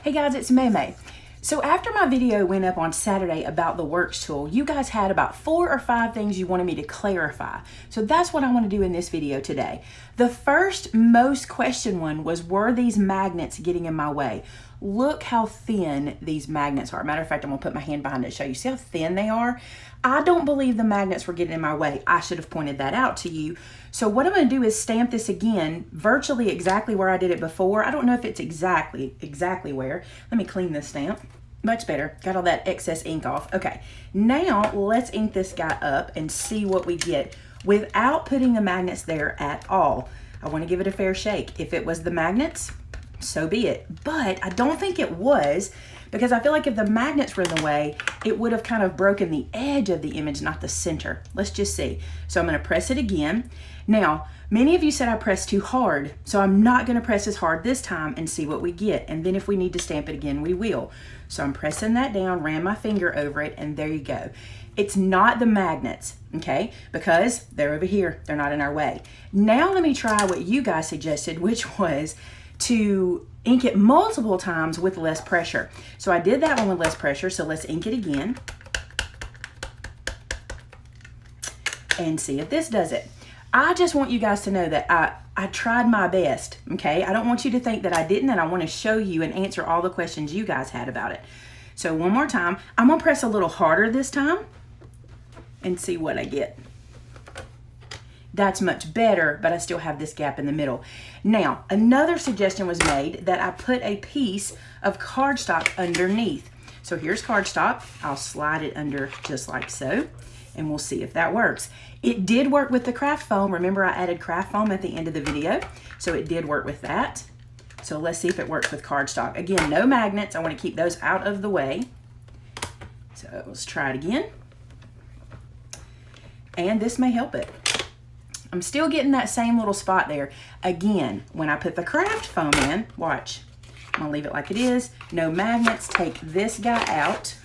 Hey guys, it's Maymay. So after my video went up on Saturday about the Works tool, you guys had about 4 or 5 things you wanted me to clarify. So that's what I want to do in this video today. The first most questioned one was, were these magnets getting in my way? Look how thin these magnets are. Matter of fact, I'm gonna put my hand behind it to show you. See how thin they are? I don't believe the magnets were getting in my way. I should have pointed that out to you. So what I'm gonna do is stamp this again, virtually exactly where I did it before. I don't know if it's exactly where. Let me clean this stamp. Much better. Got all that excess ink off. Okay, now let's ink this guy up and see what we get without putting the magnets there at all. I wanna give it a fair shake. If it was the magnets, so be it. But I don't think it was, because I feel like if the magnets were in the way, it would have kind of broken the edge of the image, not the center. Let's just see. So I'm gonna press it again. Now, many of you said I pressed too hard, so I'm not gonna press as hard this time and see what we get. And then if we need to stamp it again, we will. So I'm pressing that down, ran my finger over it, and there you go. It's not the magnets, okay? Because they're over here, they're not in our way. Now let me try what you guys suggested, which was to ink it multiple times with less pressure. So I did that one with less pressure, so let's ink it again and see if this does it. I just want you guys to know that I tried my best, okay? I don't want you to think that I didn't, and I want to show you and answer all the questions you guys had about it. So one more time, I'm gonna press a little harder this time and see what I get. That's much better, but I still have this gap in the middle. Now, another suggestion was made that I put a piece of cardstock underneath. So here's cardstock. I'll slide it under just like so, and we'll see if that works. It did work with the craft foam. Remember, I added craft foam at the end of the video, so it did work with that. So let's see if it works with cardstock. Again, no magnets. I want to keep those out of the way. So let's try it again. And this may help it. I'm still getting that same little spot there. Again, when I put the craft foam in, watch, I'm gonna leave it like it is. No magnets, take this guy out,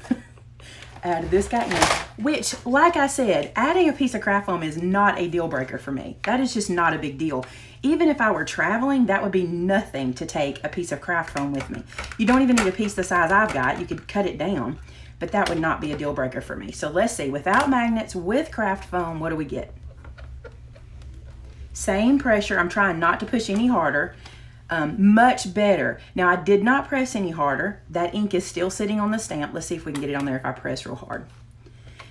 add this guy in, which, like I said, adding a piece of craft foam is not a deal breaker for me. That is just not a big deal. Even if I were traveling, that would be nothing to take a piece of craft foam with me. You don't even need a piece the size I've got. You could cut it down, but that would not be a deal breaker for me. So let's see, without magnets, with craft foam, what do we get? Same pressure. I'm trying not to push any harder. Much better. Now, I did not press any harder. That ink is still sitting on the stamp. Let's see if we can get it on there if I press real hard.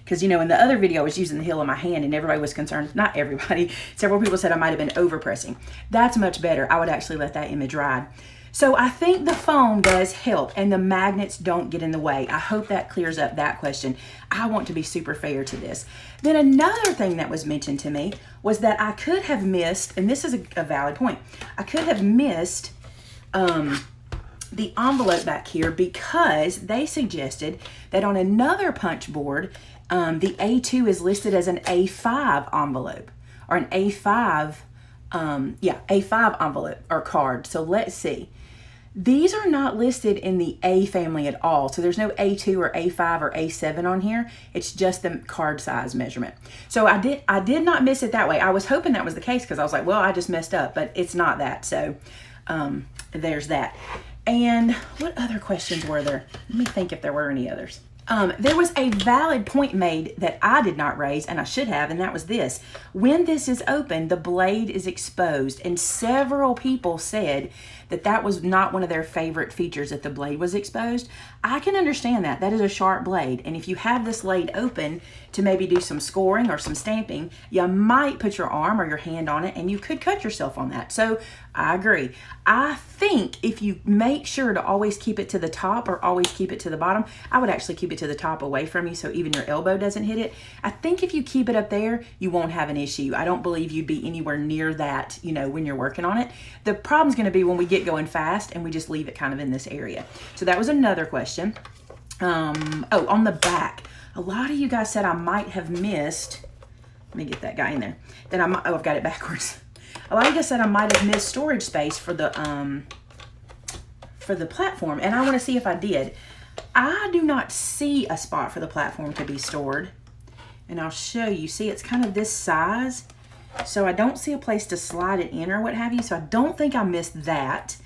Because, you know, in the other video, I was using the heel of my hand and everybody was concerned. Not everybody. Several people said I might have been overpressing. That's much better. I would actually let that image ride. So I think the foam does help and the magnets don't get in the way. I hope that clears up that question. I want to be super fair to this. Then another thing that was mentioned to me was that I could have missed, and this is a valid point, I could have missed the envelope back here because they suggested that on another punch board, the A2 is listed as an A5 envelope or an A5, A5 envelope or card. So let's see. These are not listed in the A family at all. So there's no A2 or A5 or A7 on here. It's just the card size measurement. So I did not miss it that way. I was hoping that was the case because I was like, well, I just messed up, but it's not that. So there's that. And what other questions were there? Let me think if there were any others. There was a valid point made that I did not raise, and I should have, and that was this. When this is open, the blade is exposed, and several people said that that was not one of their favorite features, that the blade was exposed. I can understand that. That is a sharp blade, and if you have this blade open to maybe do some scoring or some stamping, you might put your arm or your hand on it, and you could cut yourself on that. So I agree. I think if you make sure to always keep it to the top or always keep it to the bottom, I would actually keep it to the top away from you so even your elbow doesn't hit it. I think if you keep it up there, you won't have an issue. I don't believe you'd be anywhere near that, you know, when you're working on it. The problem's going to be when we get going fast and we just leave it kind of in this area. So that was another question. Oh, on the back, a lot of you guys said I might have missed, let me get that guy in there, that I might, oh, I've got it backwards. A lot of you guys said I might have missed storage space for the platform, and I want to see if I did. I do not see a spot for the platform to be stored, and I'll show you. See, it's kind of this size, so I don't see a place to slide it in or what have you, so I don't think I missed that.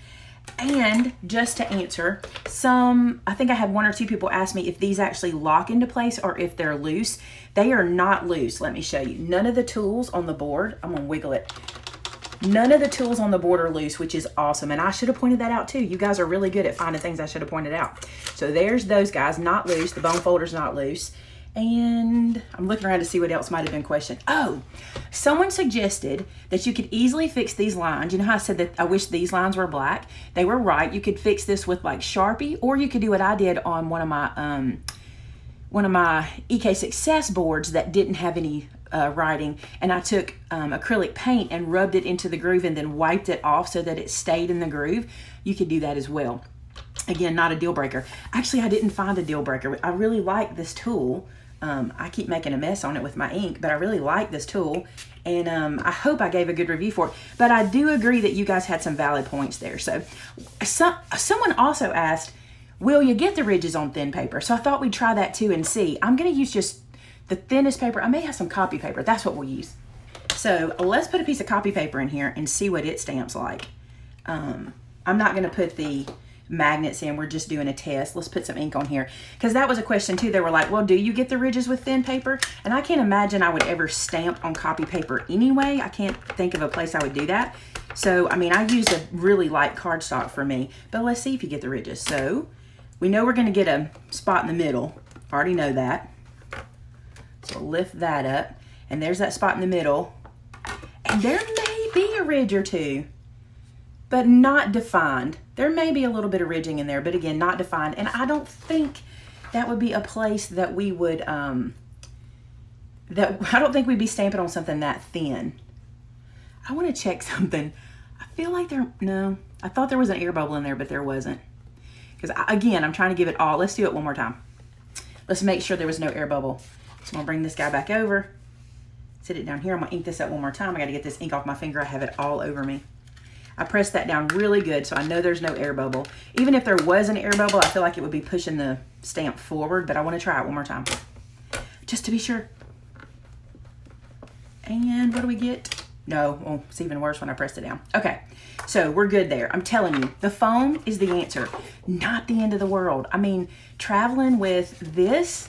And just to answer, I think I had 1 or 2 people ask me if these actually lock into place or if they're loose. They are not loose. Let me show you. None of the tools on the board, I'm gonna wiggle it. None of the tools on the board are loose, which is awesome. And I should have pointed that out too. You guys are really good at finding things I should have pointed out. So there's those guys, not loose. The bone folder's not loose. And I'm looking around to see what else might have been questioned. Oh, someone suggested that you could easily fix these lines. You know how I said that I wish these lines were black? They were right. You could fix this with like Sharpie, or you could do what I did on one of my EK Success boards that didn't have any writing, and I took acrylic paint and rubbed it into the groove and then wiped it off so that it stayed in the groove. You could do that as well. Again, not a deal breaker. Actually, I didn't find a deal breaker. I really like this tool. I keep making a mess on it with my ink, but I really like this tool, and I hope I gave a good review for it. But I do agree that you guys had some valid points there. So someone also asked, will you get the ridges on thin paper? So I thought we'd try that too and see. I'm going to use just the thinnest paper. I may have some copy paper. That's what we'll use. So let's put a piece of copy paper in here and see what it stamps like. I'm not going to put the magnets in. We're just doing a test. Let's put some ink on here, because that was a question too. They were like, well, do you get the ridges with thin paper? And I can't imagine I would ever stamp on copy paper anyway. I can't think of a place I would do that. So I mean, I used a really light cardstock for me, but let's see if you get the ridges. So we know we're going to get a spot in the middle. I already know that. So lift that up, and there's that spot in the middle, and there may be a ridge or two, but not defined. There may be a little bit of ridging in there, but again, not defined. And I don't think that would be a place that we would, I don't think we'd be stamping on something that thin. I want to check something. I feel like no, I thought there was an air bubble in there, but there wasn't. Because again, I'm trying to give it all. Let's do it one more time. Let's make sure there was no air bubble. So I'm gonna bring this guy back over, sit it down here. I'm gonna ink this up one more time. I gotta get this ink off my finger. I have it all over me. I pressed that down really good, so I know there's no air bubble. Even if there was an air bubble, I feel like it would be pushing the stamp forward, but I want to try it one more time, just to be sure. And what do we get? No, well, it's even worse when I pressed it down. Okay, so we're good there. I'm telling you, the foam is the answer, not the end of the world. I mean, traveling with this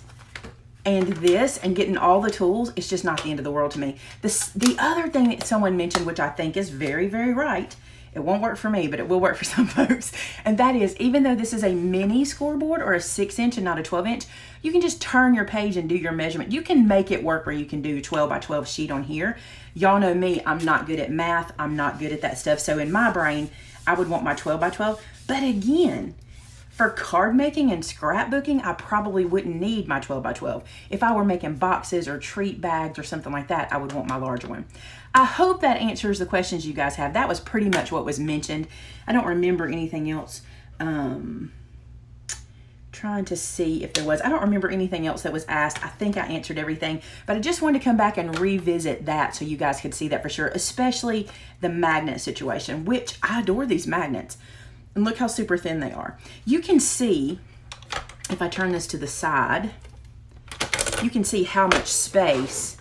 and getting all the tools, it's just not the end of the world to me. The other thing that someone mentioned, which I think is very, very right, it won't work for me, but it will work for some folks. And that is, even though this is a mini scoreboard or a 6-inch and not a 12-inch, you can just turn your page and do your measurement. You can make it work where you can do 12 by 12 sheet on here. Y'all know me, I'm not good at math. I'm not good at that stuff. So in my brain, I would want my 12 by 12. But again, for card making and scrapbooking, I probably wouldn't need my 12 by 12. If I were making boxes or treat bags or something like that, I would want my larger one. I hope that answers the questions you guys have. That was pretty much what was mentioned. I don't remember anything else. Trying to see if there was. I don't remember anything else that was asked. I think I answered everything, but I just wanted to come back and revisit that so you guys could see that for sure, especially the magnet situation, which I adore these magnets. And look how super thin they are. You can see, if I turn this to the side, you can see how much space.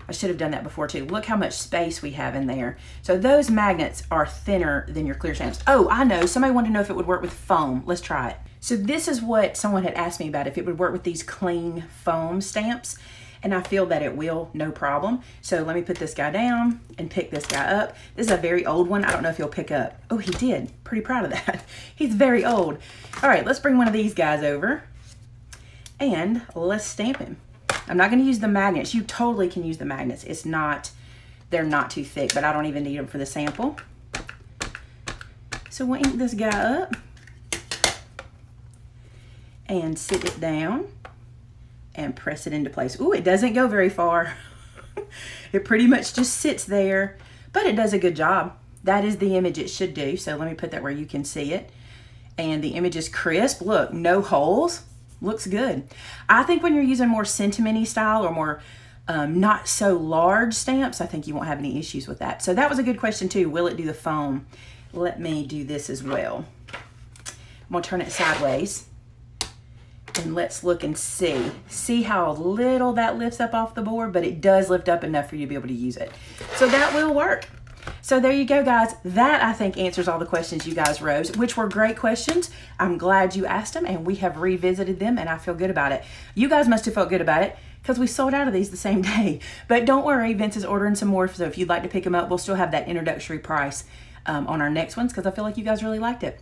I should have done that before too. Look how much space we have in there. So those magnets are thinner than your clear stamps. Oh, I know. Somebody wanted to know if it would work with foam. Let's try it. So this is what someone had asked me about, if it would work with these clean foam stamps. And I feel that it will, no problem. So let me put this guy down and pick this guy up. This is a very old one. I don't know if he'll pick up. Oh, he did. Pretty proud of that. He's very old. All right, let's bring one of these guys over and let's stamp him. I'm not going to use the magnets. You totally can use the magnets. It's not, they're not too thick, but I don't even need them for the sample. So we'll ink this guy up and sit it down and press it into place. Ooh, it doesn't go very far. It pretty much just sits there, but it does a good job. That is the image it should do. So let me put that where you can see it. And the image is crisp. Look, no holes. Looks good. I think when you're using more sentiment-y style or more not so large stamps, I think you won't have any issues with that. So that was a good question too. Will it do the foam? Let me do this as well. I'm gonna turn it sideways. And let's look and see. See how little that lifts up off the board, but it does lift up enough for you to be able to use it. So that will work. So there you go, guys. That, I think, answers all the questions you guys wrote, which were great questions. I'm glad you asked them, and we have revisited them, and I feel good about it. You guys must have felt good about it because we sold out of these the same day. But don't worry, Vince is ordering some more, so if you'd like to pick them up, we'll still have that introductory price on our next ones because I feel like you guys really liked it.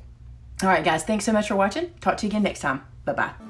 All right, guys, thanks so much for watching. Talk to you again next time. Bye-bye.